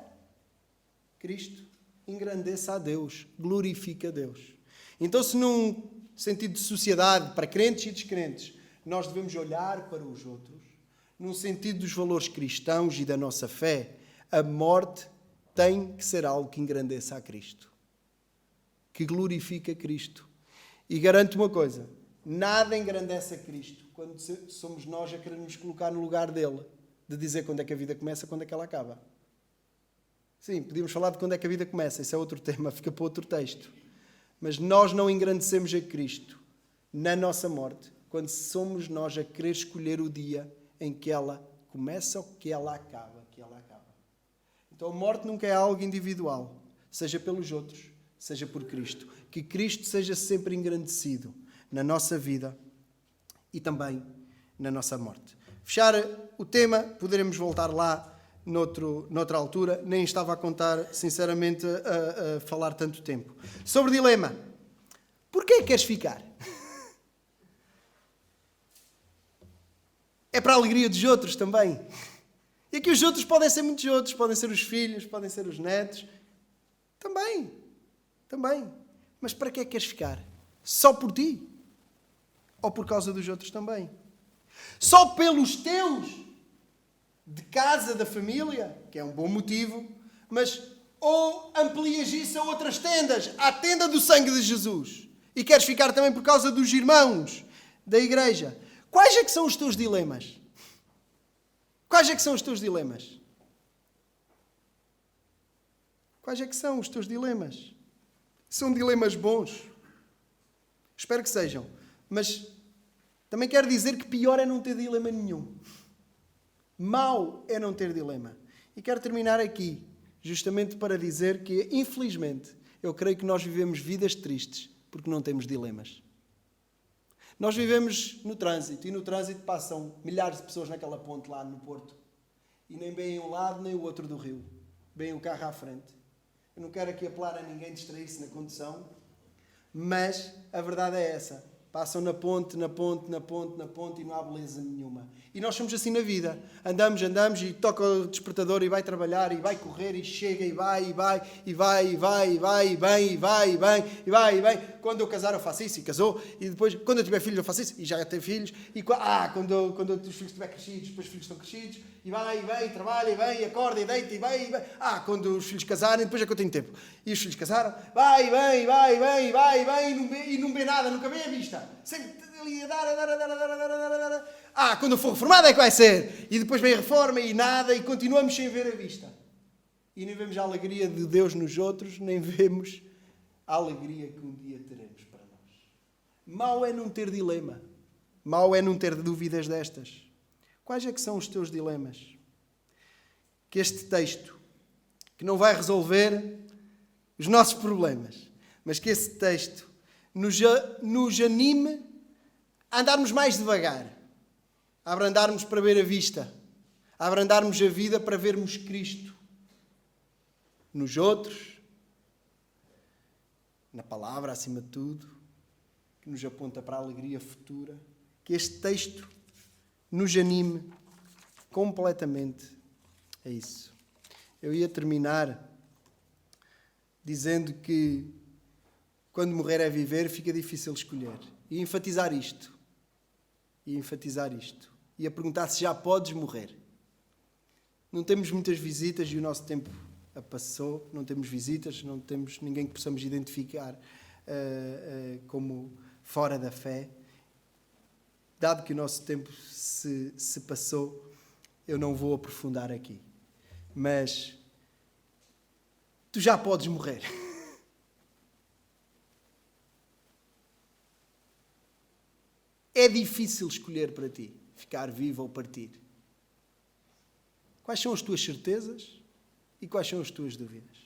S1: Cristo, engrandeça a Deus, glorifique a Deus. Então, se num sentido de sociedade, para crentes e descrentes, nós devemos olhar para os outros, num sentido dos valores cristãos e da nossa fé, a morte tem que ser algo que engrandeça a Cristo, que glorifique a Cristo. E garanto uma coisa, nada engrandece a Cristo quando somos nós a querer nos colocar no lugar dele, de dizer quando é que a vida começa, quando é que ela acaba. Sim, podíamos falar de quando é que a vida começa, isso é outro tema, fica para outro texto. Mas nós não engrandecemos a Cristo na nossa morte, quando somos nós a querer escolher o dia em que ela começa ou que ela acaba. Então a morte nunca é algo individual, seja pelos outros, seja por Cristo. Que Cristo seja sempre engrandecido na nossa vida e também na nossa morte. Fechar o tema, poderemos voltar lá noutra altura, nem estava a contar, sinceramente, a falar tanto tempo. Sobre dilema, porquê queres ficar? É para a alegria dos outros também. E aqui os outros podem ser muitos outros, podem ser os filhos, podem ser os netos. Também. Mas para que é que queres ficar? Só por ti? Ou por causa dos outros também? Só pelos teus? De casa, da família? Que é um bom motivo. Mas ou amplias isso a outras tendas? À tenda do sangue de Jesus. E queres ficar também por causa dos irmãos da igreja? Quais é que são os teus dilemas? Quais é que são os teus dilemas? Quais é que são os teus dilemas? São dilemas bons? Espero que sejam. Mas também quero dizer que pior é não ter dilema nenhum. Mau é não ter dilema. E quero terminar aqui, justamente para dizer que, infelizmente, eu creio que nós vivemos vidas tristes porque não temos dilemas. Nós vivemos no trânsito, e no trânsito passam milhares de pessoas naquela ponte lá no Porto. E nem bem um lado nem o outro do rio. Bem o carro à frente. Eu não quero aqui apelar a ninguém distrair-se na condução, mas a verdade é essa. Passam na ponte, e não há beleza nenhuma. E nós somos assim na vida. Andamos e toca o despertador e vai trabalhar, e vai correr, e chega, e vai. Quando eu casar eu faço isso, e casou. E depois, quando eu tiver filhos eu faço isso, e já tenho filhos. E quando os filhos estiverem crescidos, depois os filhos estão crescidos. E vai, trabalha, e vai, acorda, e deita, e vai. Quando os filhos casarem, depois é que eu tenho tempo. E os filhos casaram, vai, e não vê nada, nunca vê a vista. Sempre ali a dar. Quando eu for reformado é que vai ser. E depois vem a reforma e nada, e continuamos sem ver a vista. E nem vemos a alegria de Deus nos outros, nem vemos a alegria que um dia teremos para nós. Mau é não ter dilema. Mau é não ter dúvidas destas. Quais é que são os teus dilemas? Que este texto, que não vai resolver os nossos problemas, mas que esse texto nos anime a andarmos mais devagar, a abrandarmos para ver a vista, a abrandarmos a vida para vermos Cristo nos outros, na palavra acima de tudo, que nos aponta para a alegria futura. Que este texto nos anime completamente a isso. Eu ia terminar dizendo que quando morrer é viver, fica difícil escolher. E enfatizar isto. E a perguntar se já podes morrer. Não temos muitas visitas e o nosso tempo passou. Não temos visitas, não temos ninguém que possamos identificar como fora da fé. Dado que o nosso tempo se passou, eu não vou aprofundar aqui. Mas tu já podes morrer. É difícil escolher para ti, ficar vivo ou partir. Quais são as tuas certezas e quais são as tuas dúvidas?